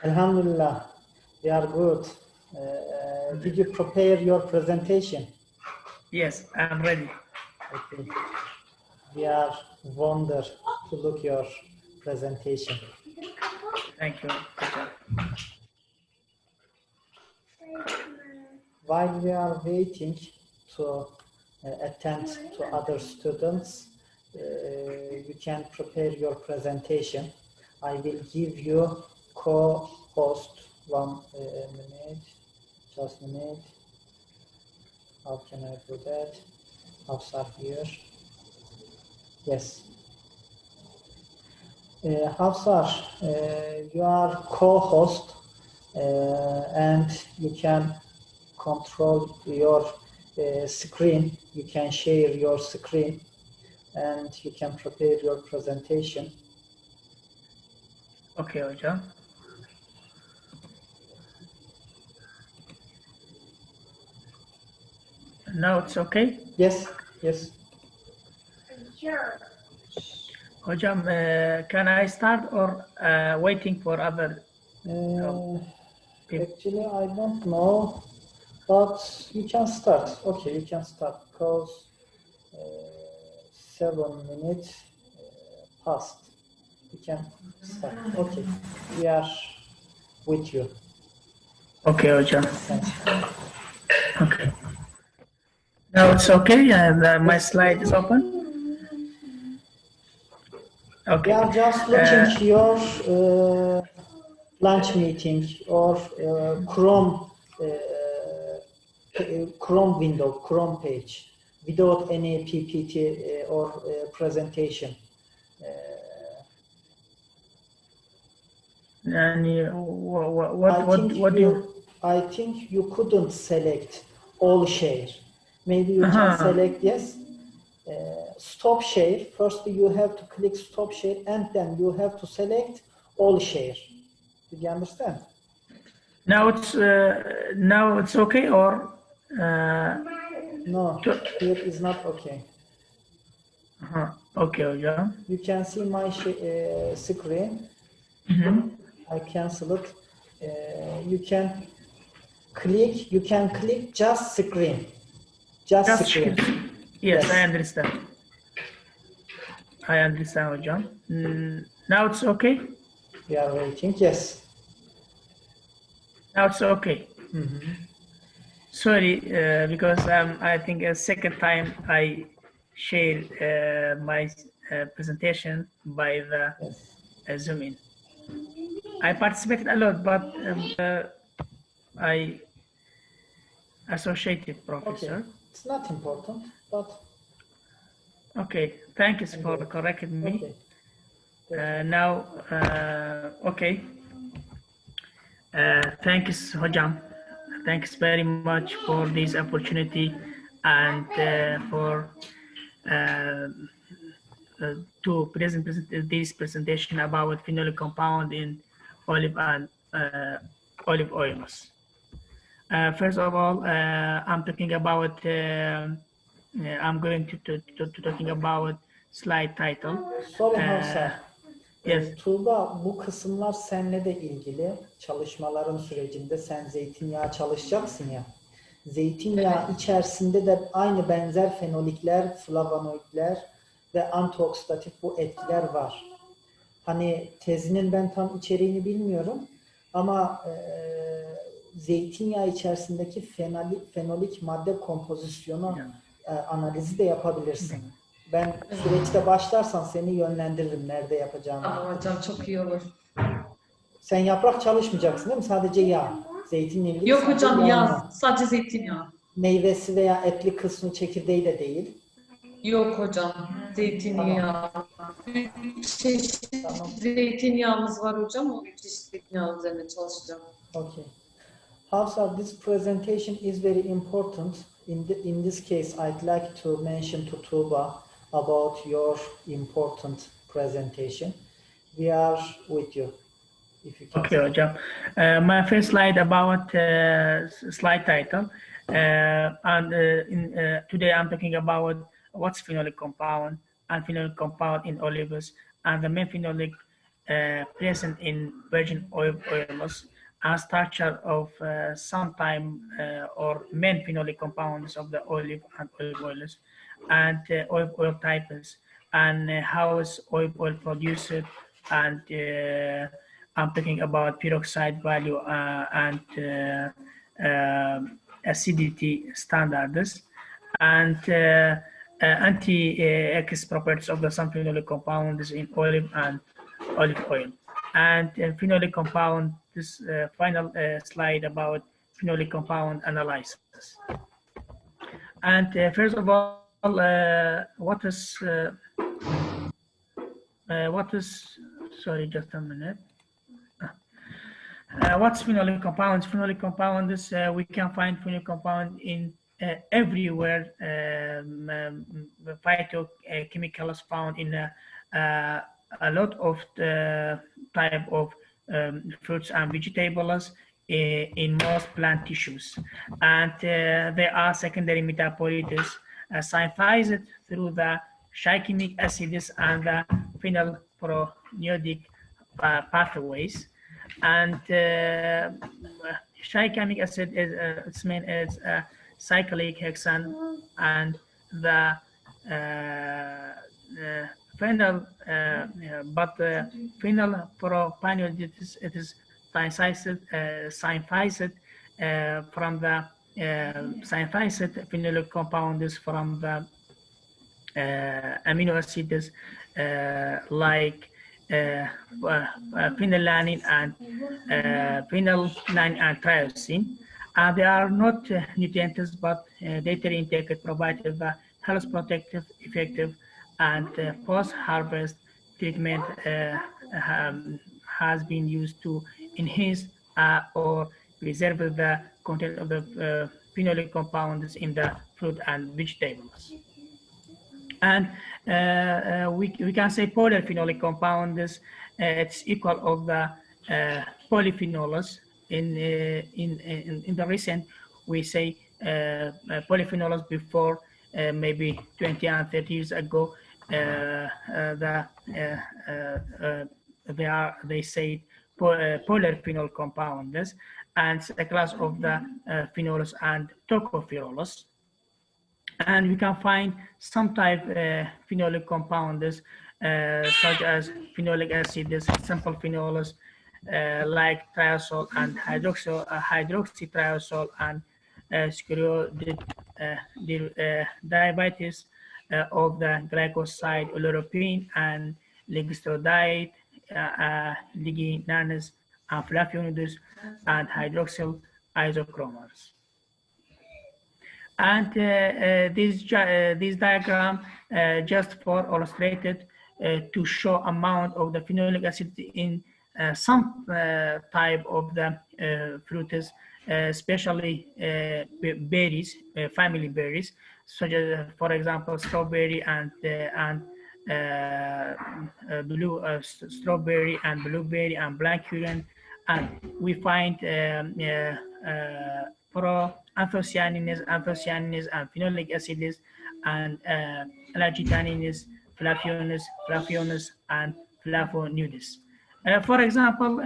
Alhamdulillah, we are good. Did you prepare your presentation? Yes, I'm ready. Okay. We are wonder to look your presentation. Thank you. While we are waiting to attend to other students, you can prepare your presentation. I will give you co-host 1 minute, just a minute. How can I do that? Hafsa here. Yes. Hafsa, you are co-host and you can control your screen. You can share your screen and you can prepare your presentation. Okay, hocam. Now it's okay? Yes, yes. Sure. Hocam, can I start or waiting for other people? Actually, I don't know, but you can start. Okay, you can start because 7 minutes passed. You can start. Okay, we are with you. Okay, hocam. Thank you. Okay. Now it's okay, and my slide is open. Okay. We are just looking your lunch meeting or Chrome window, Chrome page, without any PPT or presentation. And what do you? I think you couldn't select all share. Maybe you can select yes. Stop share. First, you have to click stop share, and then you have to select all share. Did you understand? Now it's okay or? No, here is not okay. Okay, yeah. You can see my screen. I cancel it. You can click just screen. Just screen. Yes, I understand. I understand, John. Now it's okay? We are waiting, yes. Now it's okay. Sorry, because I think a second time I shared my presentation by the Zoom in. I participated a lot, but I associated professor. Okay. It's not important, but okay. Thank you for correcting me. Okay. Now, okay. Thanks, Hojam. Thanks very much for this opportunity and for to present this presentation about phenolic compound in olive and olive oils. First of all, I'm talking about. I'm going to talking about slide title. Sorry, Hafsa. Yes. Tuğba, bu kısımlar seninle de ilgili. Çalışmaların sürecinde sen zeytinyağı çalışacaksın ya. Zeytinyağı içerisinde de aynı benzer fenolikler, flavonoidler ve antioksidatif bu etkiler var. Hani tezinin ben tam içeriğini bilmiyorum ama zeytinyağı içerisindeki fenolik madde kompozisyonu analizi de yapabilirsin. Ben süreçte başlarsan seni yönlendiririm nerede yapacağımı. Ama hocam çok iyi olur. Sen yaprak çalışmayacaksın değil mi? Sadece yağ. Zeytinle ilgili. Yok hocam yağ. Sadece zeytinyağı. Meyvesi veya etli kısmı çekirdeği de değil. Yok hocam. Zeytinyağı. 3 çeşit zeytinyağımız var hocam. O 3 çeşit zeytinyağı üzerine çalışacağım. Okay. Hafsa, this presentation is very important. In this case, I'd like to mention to Tuğba about your important presentation. We are with you. If you can. Okay, hocam. My first slide about slide title, and today I'm talking about what's phenolic compound and phenolic compound in olives and the main phenolic present in virgin oils and structure of sometime or main phenolic compounds of the olive and olive oils and olive oil types and how is olive oil produced, and I'm talking about peroxide value and acidity standards and anti-X properties of the some phenolic compounds in olive and olive oil. And phenolic compound, this final slide about phenolic compound analysis. And first of all, what is, sorry, just a minute. What's phenolic compounds? Phenolic compounds, we can find phenolic compound in everywhere. Phytochemicals found in a lot of the type of fruits and vegetables in most plant tissues, and they are secondary metabolites synthesized through the chimic acids and the phenylpronodic pathways. And chimic acid is its main is cyclic hexane, and the phenyl, but the phenylpronodic it is synthesized from the synthesized phenolic compounds from the amino acids like phenylalanine and phenylalanine and tyrosine. They are not nutrients, but dietary intake provided the health protective, effective, and post-harvest treatment has been used to enhance or preserve the content of the phenolic compounds in the fruit and vegetables. And we can say polyphenolic compounds, it's equal of the polyphenols. In the recent, we say polyphenols before maybe 20 and 30 years ago, they say polyphenol compounds, and a class of the phenols and tocopherols. And we can find some type phenolic compounds such as phenolic acids, simple phenols like triazole and hydroxytriazole and derivatives of the glycoside oleuropein and ligustrodide, lignans and flavonoids and hydroxyl isochromers. And this diagram just for illustrated to show amount of the phenolic acid in some type of the fruits, especially berries, family berries, such as, for example, strawberry and strawberry and blueberry and black currant, and we find anthocyanins, and phenolic acids, and allergitanins, flavanols, and flavonoids. For example,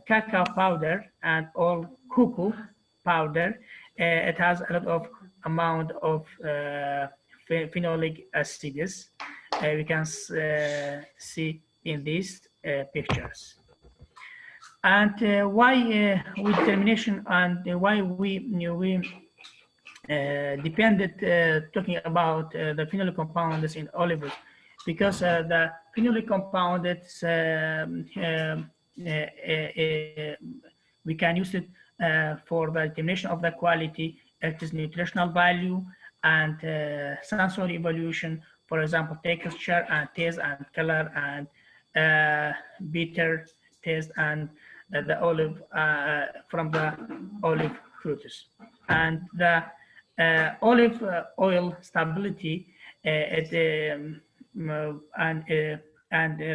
cacao powder and all cocoa powder, it has a lot of amount of phenolic acids. We can see in these pictures. And why with determination and why we depended talking about the phenolic compounds in olive oil, because the phenolic compound we can use it for the determination of the quality, its nutritional value, and sensory evolution. For example, texture and taste and color and bitter taste and the olive from the olive fruits. And the olive oil stability and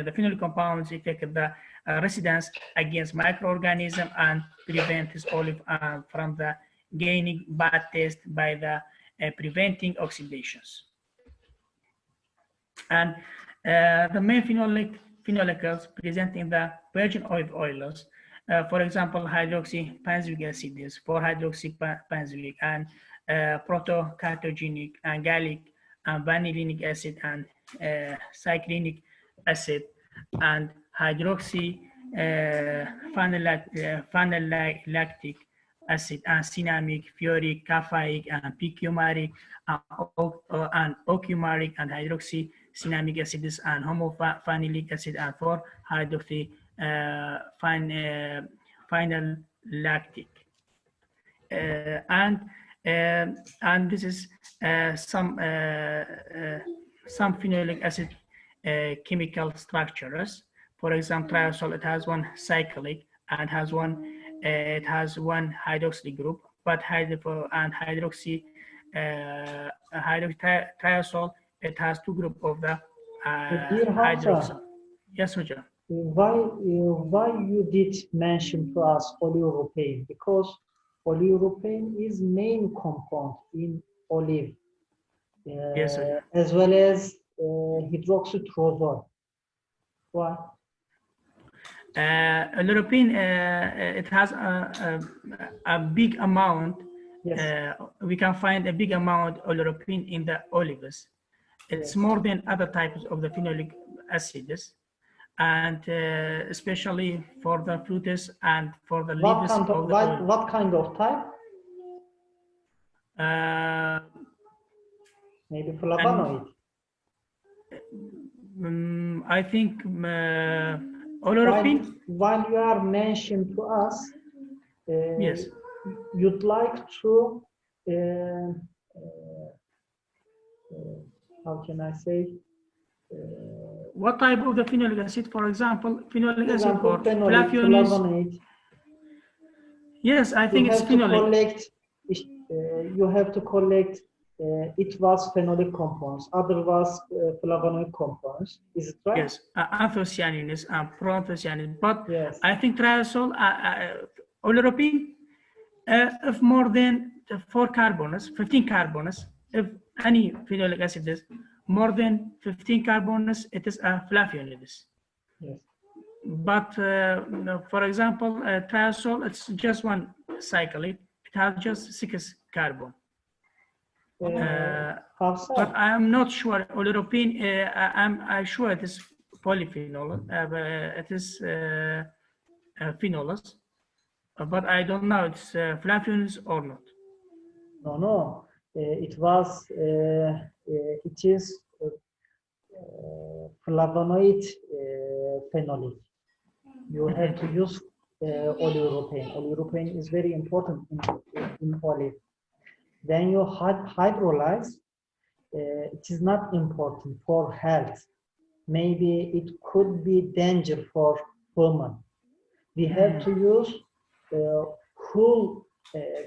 the phenolic compounds affect the residence against microorganisms and prevent this olive from the gaining bad taste by the preventing oxidations. And the main phenolicals present in the virgin olive oils. For example, hydroxybenzoic acid is 4-hydroxybenzoic and protocartogenic and gallic and vanillinic acid and cyclinic acid and phenolactic acid and cinnamic, furic, caffeic, and picumaric, and ocumaric, and hydroxycinnamic acids, and homophenolic acid, and 4-hydroxy phenolactic. And this is some phenolic acid chemical structures. For example, triazole, it has one cyclic and has one. It has one hydroxy group, but triazole, it has two groups of the hydroxyl. Yes, Roger. Why you did mention to us polyurethane? Because polyurethane is main compound in olive, Yes, sir. as well as hydroxytrozole. Why? Oleuropein, it has a big amount. Yes. We can find a big amount of oleuropein in the olives. It's more than other types of the phenolic acids, and especially for the fruits and for the leaves of the oil. What kind of type? Maybe flavonoid. I think oleuropein. While you are mentioning to us, Yes. you'd like to, how can I say? What type of the phenolic acid? For example, phenolic acid or Phenolic, flavanoids? flavonoid. Yes, I think it's phenolic. You have to collect. It was phenolic compounds. Other was flavonoid compounds. Is it right? Yes, anthocyanins and proanthocyanins. But Yes. I think triazole, oleuropein, if more than 4 carbones, 15 carbones, if any phenolic acid is more than 15 carbones, it is a flavanoid. Yes. But for example, triazole, it's just one cyclic. It has just 6 carbon. How so? But I am not sure. Oleuropein, I'm sure it is polyphenol. It is phenols, but I don't know it's flavonoids or not. No. It was. It is flavonoid phenolic. You have to use oleuropein. Oleuropein is very important in olive. When you hydrolyze, it is not important for health. Maybe it could be danger for human. We have to use whole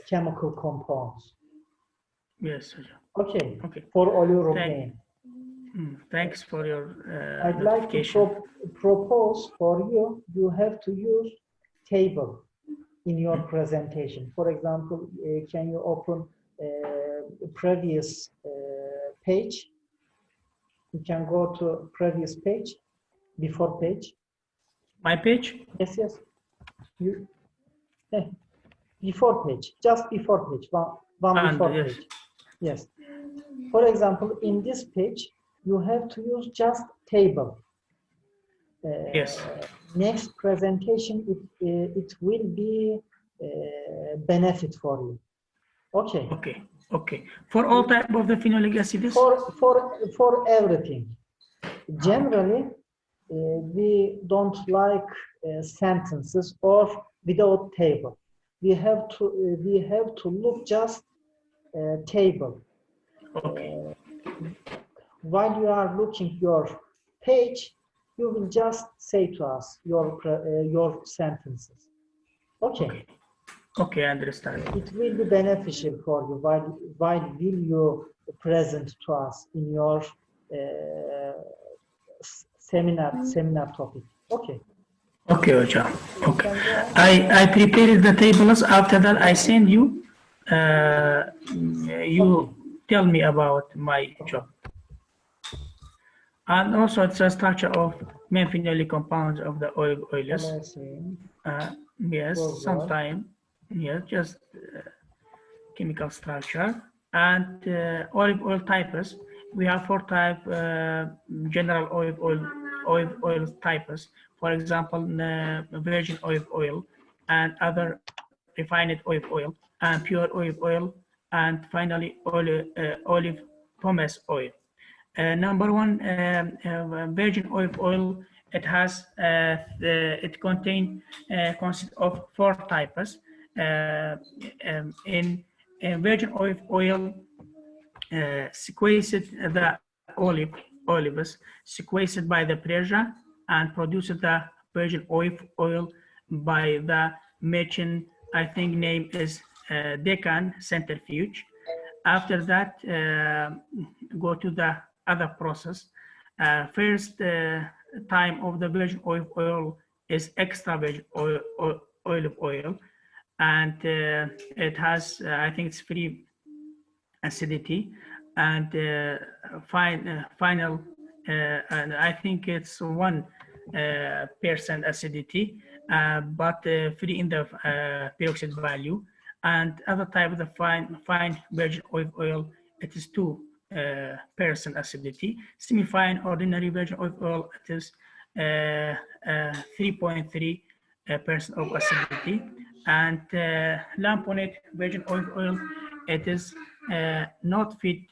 chemical compounds. Yes. Okay. Okay. For oleuropein. Thanks for your I'd like to propose for you. You have to use table in your presentation. For example, can you open previous page? You can go to previous page, before page. My page? Yes. Before page, just before page, one before yes. page. Yes. For example, in this page, you have to use just table. Yes. Next presentation, it will be benefit for you. Okay. Okay. For all type of the phenolic acids? For everything. Generally, we don't like sentences or without table. We have to look just table. Okay. While you are looking your page, you will just say to us your sentences. Okay. Okay, I understand. It will be beneficial for you while will you present to us in your seminar topic. Okay. Okay, Ocha. Okay. I prepared the tables. After that, I send you. You tell me about my job. And also it's a structure of main phenolic compounds of the olive oils. Yes, sometimes, yes, just chemical structure. And olive oil types, we have 4 types, general olive oil types. For example, virgin olive oil and other refined olive oil and pure olive oil, and finally olive pomace oil. Number 1, virgin olive oil. It has it consists of 4 types. In virgin olive oil, squeezed the olives, squeezed by the pressure, and produced the virgin olive oil by the machine. I think name is Decan centrifuge. After that, go to the other process. First time of the virgin olive oil is extra virgin olive oil, and it has I think it's free acidity, and final and I think it's 1% acidity, but free in the peroxide value. And other type of the fine virgin olive oil, it is 2% acidity. Semi-fine ordinary virgin olive oil, it is 3.3% of acidity. And lamponate virgin olive oil, it is not fit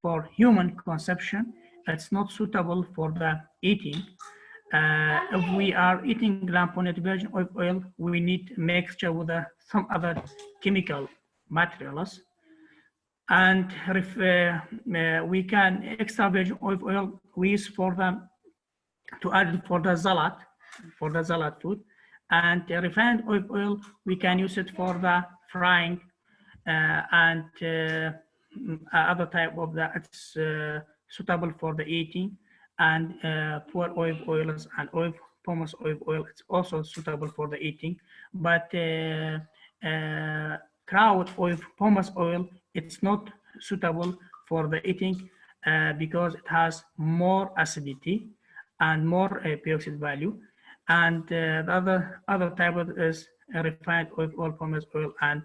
for human consumption. It's not suitable for the eating. If we are eating lamponate virgin olive oil, we need mixture with some other chemical materials. And if we can extra virgin olive oil we use for to add for the salad food, and refined olive oil we can use it for the frying, and other type of that it's suitable for the eating. And poor olive oils and pomace olive oil, it's also suitable for the eating. But crowd olive pomace oil, it's not suitable for the eating because it has more acidity and more peroxide value. And the other type of is refined olive oil, pomace oil, and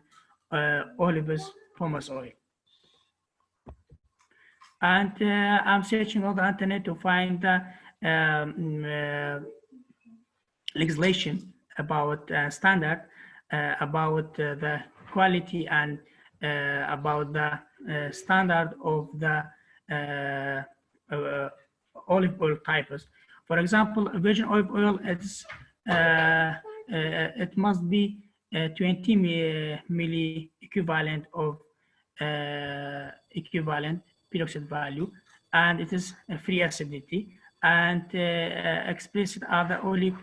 olive pomace oil. And I'm searching on the internet to find the legislation about standard about the quality and about the standard of the olive oil types. For example, virgin olive oil, it must be 20 milli equivalent of equivalent peroxide value, and it is a free acidity, and explicit are the olive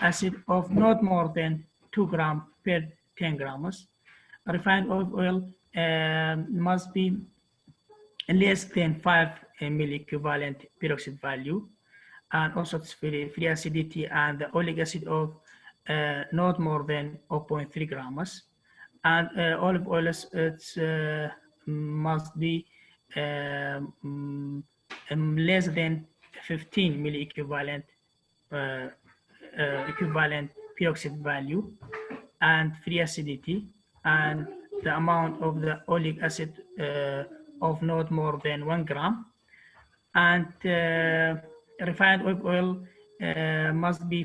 acid of not more than 2 grams per 10 grams. Refined olive oil must be less than 5 milli equivalent peroxide value, and also it's free acidity, and the oleic acid of not more than 0.3 grams. And olive oils, it's must be less than 15 milli equivalent equivalent peroxide value, and free acidity, and the amount of the oleic acid of not more than 1 gram. And refined olive oil must be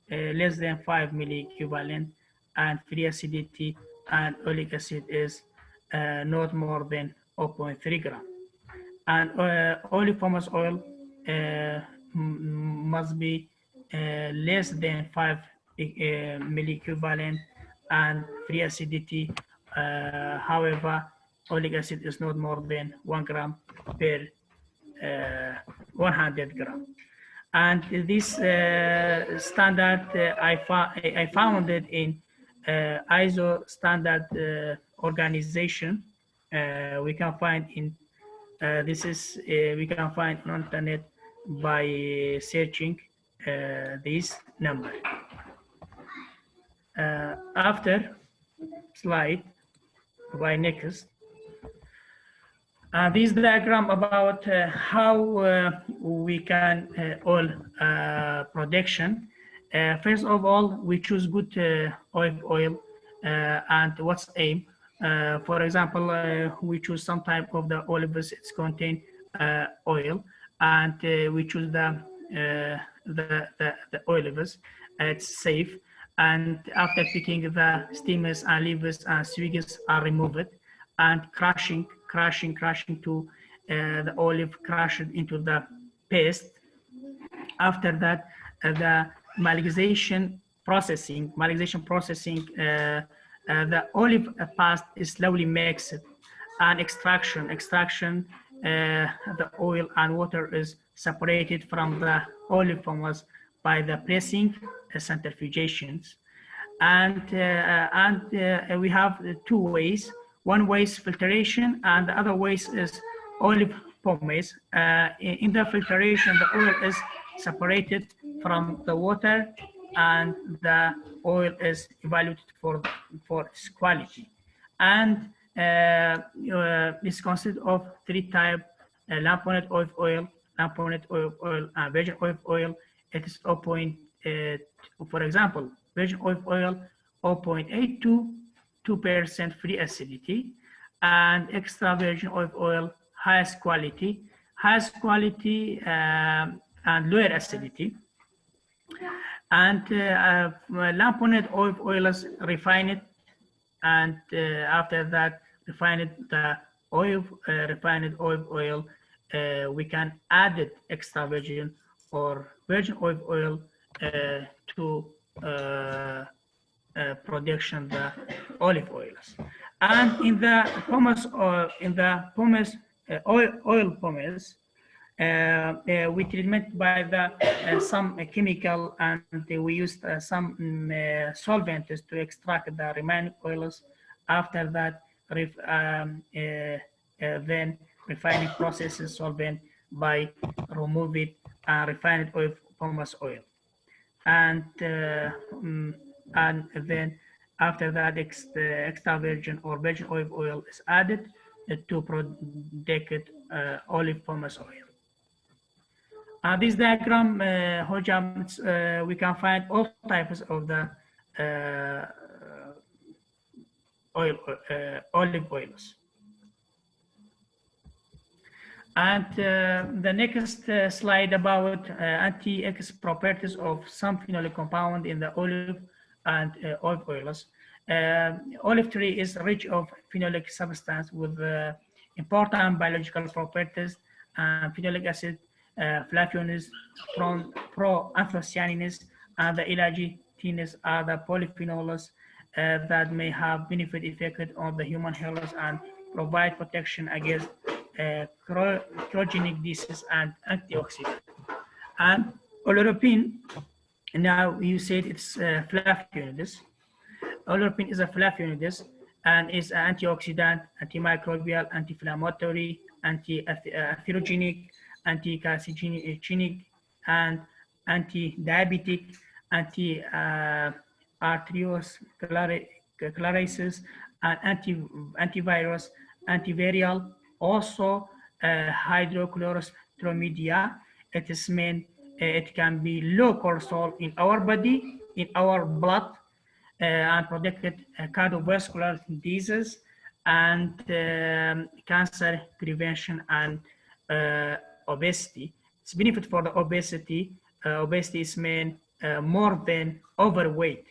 less than 5 milli equivalent, and free acidity, and oleic acid is not more than 0.3 gram. And olive pomace oil must be less than 5 milli equivalent and free acidity. However, oleic acid is not more than 1 gram per 100 gram. And this standard I found it in ISO standard organization. We can find in we can find on internet by searching this number. After slide by next, This diagram about how we can oil production. First of all, we choose good olive oil and what's aim. For example, we choose some type of the olives. It's contain oil, and we choose the olives. It's safe, and after picking, the stems and leaves and swigs are removed, and crushing to the olive crushed into the paste. After that, the malization processing, the olive paste is slowly mixed, and extraction, the oil and water is separated from the olive fumes by the pressing centrifugations. And we have two ways. One way is filtration, and the other way is olive pomace. In the filtration, the oil is separated from the water, and the oil is evaluated for its quality. And this consists of three types: lamponet olive oil, and virgin olive oil. It is 0.2, for example, virgin olive oil 0.8 to 2% free acidity, and extra virgin olive oil highest quality and lower acidity. And lamponet olive oil is refined, and after that refined olive oil, we can add it extra virgin or virgin olive oil to production the olive oils. And in the pomace, oil pomace, we treatment by the some chemical, and we used some solvents to extract the remaining oils. After that, then refining processes solvent by remove it and refined oil pomace oil, and then after that extra virgin or virgin olive oil is added to produce olive pomace oil. This diagram, hocam, we can find all types of the olive oils. And the next slide about anti-X properties of some phenolic compound in the olive and olive oils. Olive tree is rich of phenolic substance with important biological properties, phenolic acid, flavonoids, proanthocyanins, and the elagitins are the polyphenols that may have benefit effect on the human health and provide protection against chronic disease and antioxidant. And oleuropein, now you said it's flavonoids. Oleuropein is a flavonoid and is an antioxidant, antimicrobial, anti-inflammatory, anti-atherogenic, anti-carcinogenic, and anti-diabetic, anti-arteriosclerosis, and antivirus, antiviral, also hydrochlorostromedia. It is meant it can be low cortisol in our body, in our blood, and protected cardiovascular diseases and cancer prevention and obesity. It's benefit for the obesity. Obesity is meant more than overweight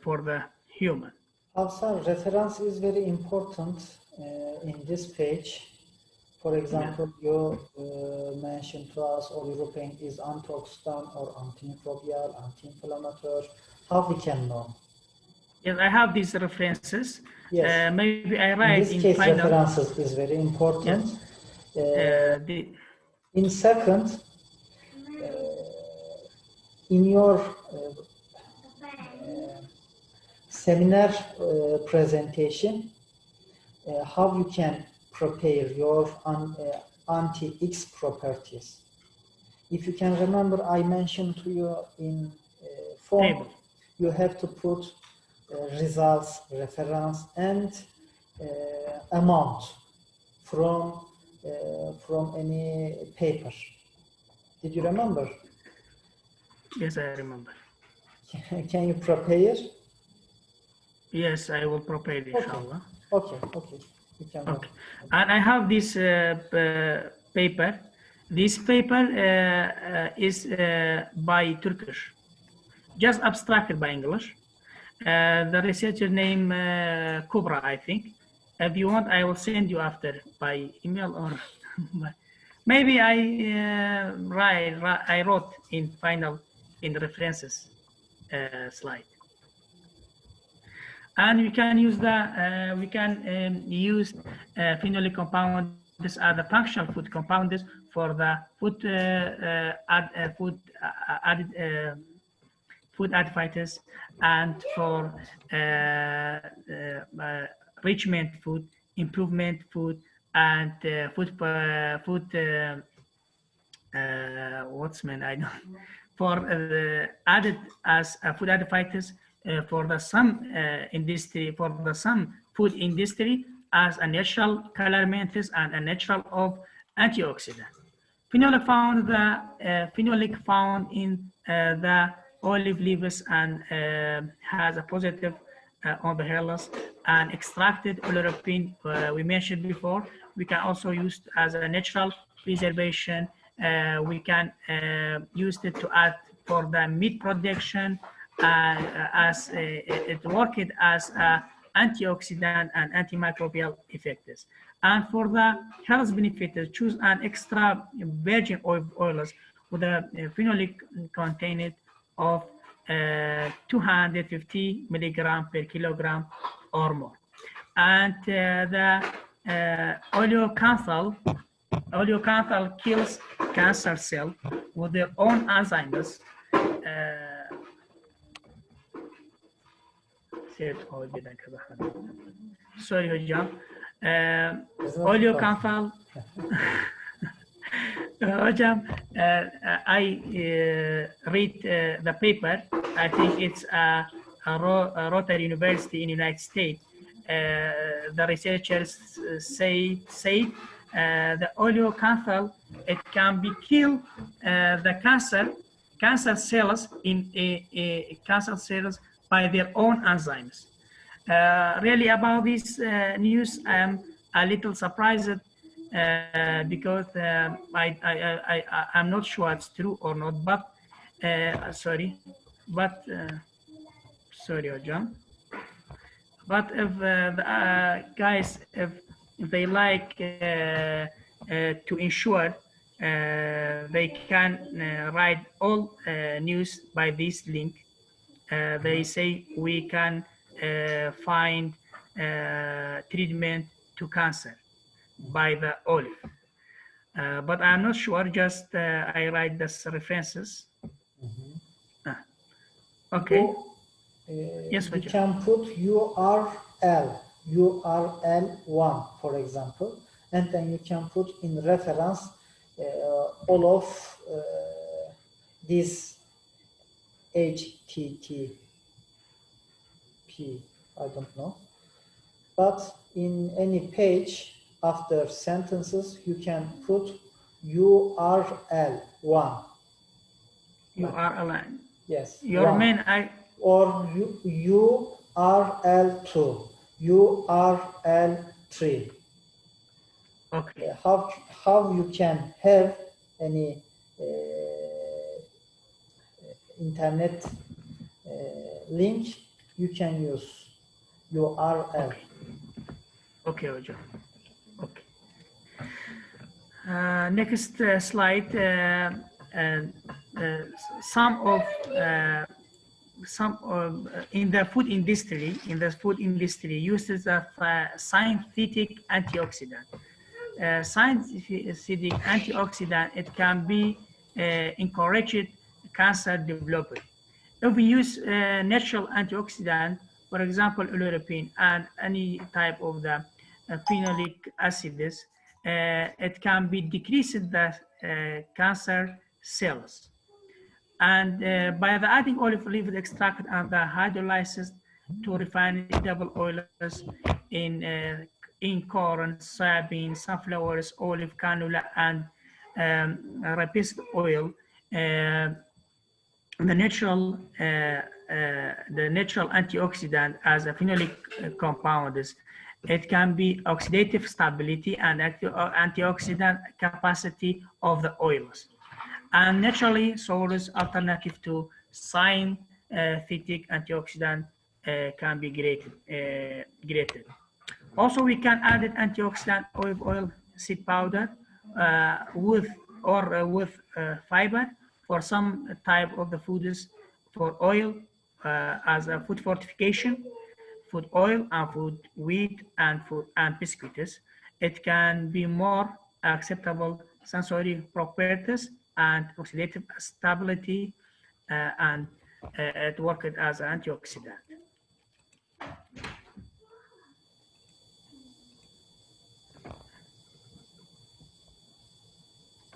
for the human. Also, reference is very important in this page. For example, you mentioned to us oleuropein is antioxidant or antimicrobial, anti-inflammatory. How we can know? Yes, I have these references. Yes. Maybe I write in this case, final. references is very important. Yes. In second, in your seminar presentation, how you can prepare your anti-X properties. If you can remember, I mentioned to you in form, Table. You have to put results, reference, and amount from any paper. Did you remember? Yes, I remember. Can you prepare? Yes, I will prepare, inshallah. Okay. You can Okay. And I have this paper. This paper is by Turkish, just abstracted by English. The researcher name Kubra, I think. If you want, I will send you after by email or maybe I wrote in the references slide. And we can use phenolic compounds as the functional food compounds for the food additives and for enrichment food, improvement food, and for added as food additives for some food industry as a natural colorant and a natural of antioxidant. Phenolic found in the olive leaves and has a positive on the hair loss, and extracted oleuropein we mentioned before. We can also use as a natural preservation. We can use it to add for the meat production as it worked as antioxidant and antimicrobial effects. And for the health benefits, choose an extra virgin oils with a phenolic content of 250 milligram per kilogram or more. And the oleocanthal kills cancer cells with their own enzymes. Sorry, hocam. Oleocanthal. Hocam, I read the paper. I think it's a Rotary University in the United States. The researchers say the oleocanthal, it can be kill the cancer cells in cancer cells by their own enzymes. Really about this news, I'm a little surprised because I'm not sure it's true or not, but sorry, John. But if the guys, if they like to ensure, they can write all news by this link. They say we can find treatment to cancer by the olive. But I'm not sure, just I write the references. Okay. Yes, you can put URL1, for example, and then you can put in reference all of these HTTP, I don't know. But in any page, after sentences, you can put URL1. URL1. Yes. Your one. main Or URL2, URL3. Okay. How you can have any internet link, you can use URL. Okay, Ojo. Okay. Next slide. Some in the food industry, uses of synthetic antioxidant. Synthetic antioxidant, it can be encouraged cancer development. If we use natural antioxidant, for example, oleuropein and any type of the phenolic acids, it can be decreased the cancer cells. And by the adding olive leaf extract and the hydrolysis to refined edible oils in corn, soybean, sunflowers, olive, canola, and rapeseed oil. The natural antioxidant as a phenolic compounds. It can be oxidative stability and antioxidant capacity of the oils, and naturally source alternative to synthetic antioxidant can be graded. Also, we can add antioxidant olive oil seed powder with fiber for some type of the foods, for oil as a food fortification, food oil and food wheat and biscuits. It can be more acceptable sensory properties and oxidative stability, and it works as an antioxidant.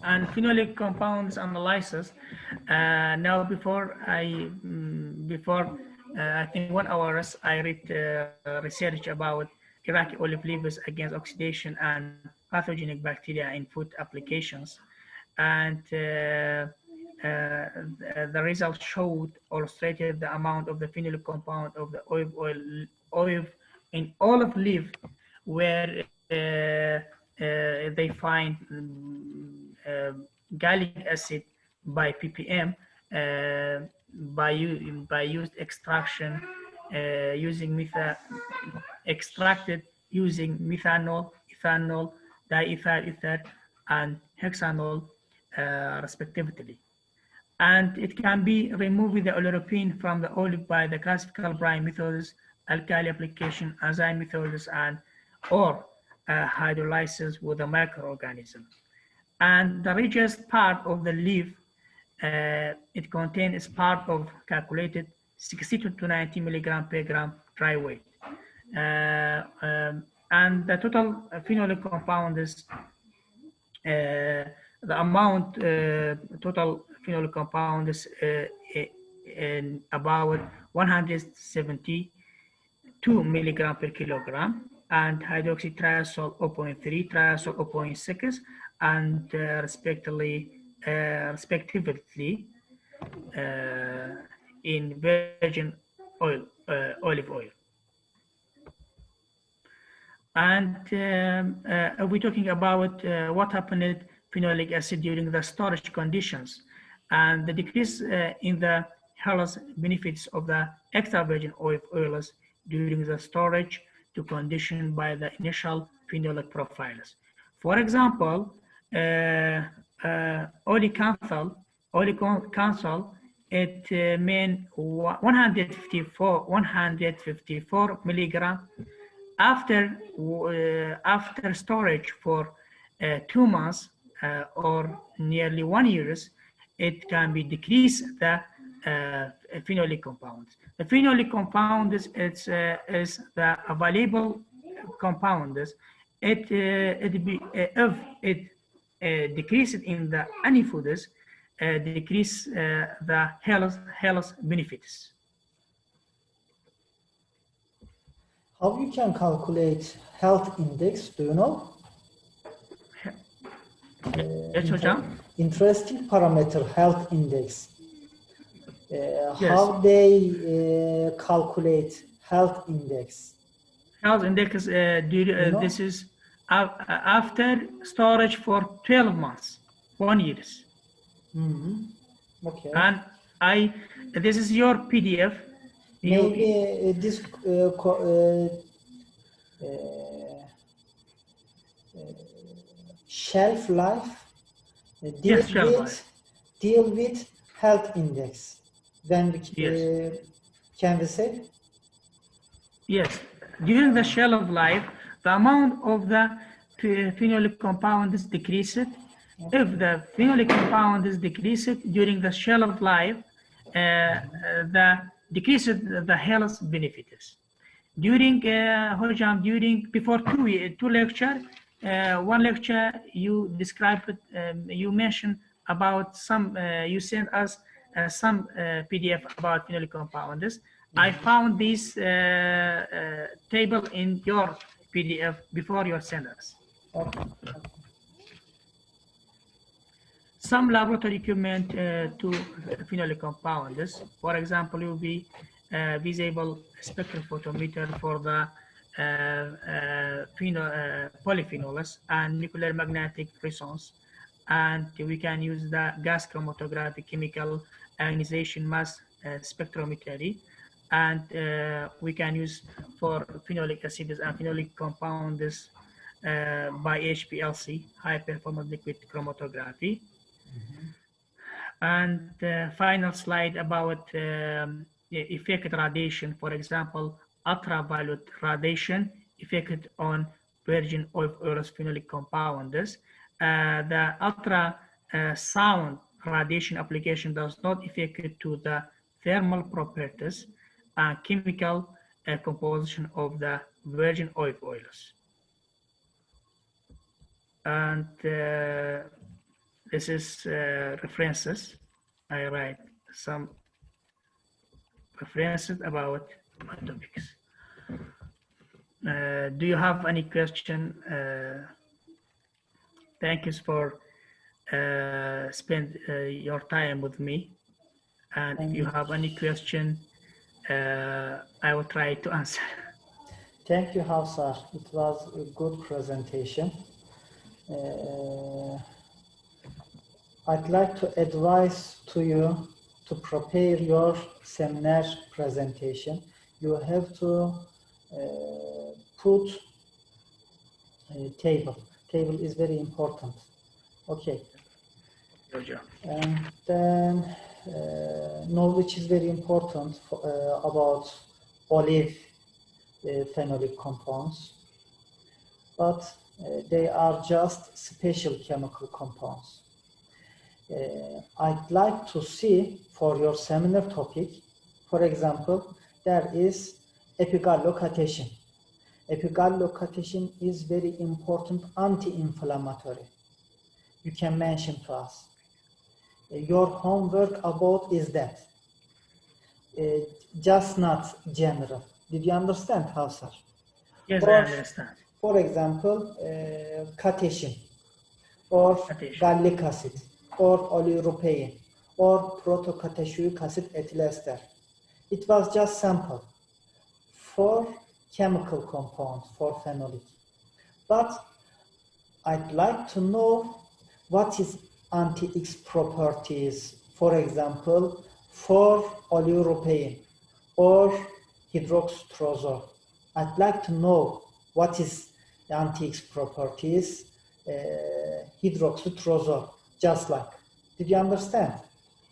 And phenolic compounds analysis. Now, before I think 1 hour, I read research about Iraqi olive leaves against oxidation and pathogenic bacteria in food applications, and the results showed or illustrated the amount of the phenolic compound of the olive in olive leaf, where they find gallic acid by ppm by used extraction using extracted using methanol, ethanol, diethyl ether, and hexanol respectively. And it can be removing the oleuropein from the olive by the classical brine methods, alkali application, enzyme methods, and or hydrolysis with a microorganism. And the richest part of the leaf, it contains part of calculated 60 to 90 milligram per gram dry weight. And the total phenolic compound is the amount total phenolic compound is in about 172 milligram per kilogram, and hydroxytriazole 0.3, triazole 0.6, and respectively in virgin oil, olive oil. And we're talking about what happened with phenolic acid during the storage conditions, and the decrease in the health benefits of the extra virgin olive oils during the storage to condition by the initial phenolic profiles. For example, oleocanthal, it means 154 milligram. After storage for 2 months or nearly 1 year, it can be decreased the phenolic compounds. The phenolic compounds is the available compounds. If it decreases in the any foods, decrease the health benefits. How you can calculate health index? Do you know? Interesting parameter, health index. Yes. How they calculate health index? Health index, this is after storage for 12 months, 1 year. Okay. And this is your PDF. Maybe this shelf life deal with health index. Then we can we say? Yes. During the shelf life, the amount of the phenolic compound is decreased. If the phenolic compound is decreased during the shelf life, the decreases the health benefits. During before two lecture, one lecture you described, you mentioned about some, you sent us some PDF about phenolic compounds. I found this table in your PDF before your sentence. Okay. Some laboratory equipment to phenolic compounds. For example, will be visible spectrophotometer for the polyphenols and nuclear magnetic resonance. And we can use the gas chromatography, chemical ionization mass spectrometry. And we can use for phenolic acids and phenolic compounds by HPLC, high performance liquid chromatography. And the final slide about effect radiation, for example, ultraviolet radiation effect on virgin oils phenolic compounds. The ultrasound radiation application does not affect to the thermal properties and chemical composition of the virgin oils. And this is references. I write some references about my topics. Do you have any question? Thank you for spend your time with me. And if you have any question, I will try to answer. Thank you, Hafsar. It was a good presentation. I'd like to advise to you to prepare your seminar presentation. You have to put a table. Table is very important. Okay. And then knowledge is very important for, about olive phenolic compounds, but they are just special chemical compounds. I'd like to see for your seminar topic, for example, there is epigallocatechin. Epigallocatechin is very important anti-inflammatory. You can mention to us. Your homework about is that. Just not general. Did you understand, Hafsar? Yes, I understand. For example, catechin, or gallic acid, or oleuropein, or protocatechuic acid ethyl ester. It was just sample for chemical compounds for phenolic. But I'd like to know what is anti-X properties, for example, for oleuropein or hydroxystrozole. I'd like to know what is the anti-X properties, hydroxystrozole, just like. Did you understand?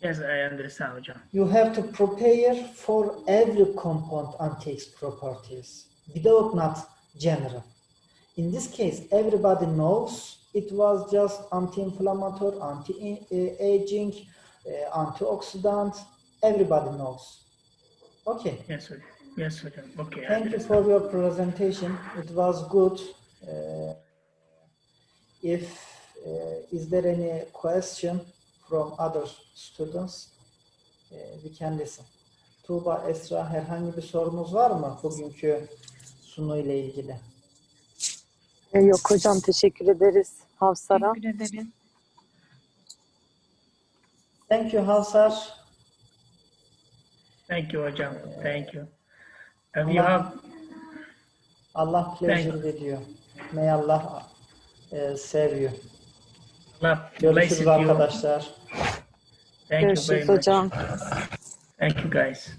Yes, I understand, John. You have to prepare for every compound anti-X properties, without not general. In this case, everybody knows it was just anti-inflammatory, anti-aging, antioxidant. Everybody knows. Okay. Yes, sir. Yes, sir. Okay. Thank you for your presentation. It was good. Is there any question from other students? We can listen. Tuğba, Esra, herhangi bir sorunuz var mı bugünkü sunu ile ilgili? Yok hocam, teşekkür ederiz Hafsar'a. Teşekkür ederim. Thank you, Hafsar. Thank you, hocam. Thank you. You have... Allah pleasure with you. May Allah save you. Allah Görüşürüz arkadaşlar. Thank you very Görüşürüz much. hocam. Thank you, guys.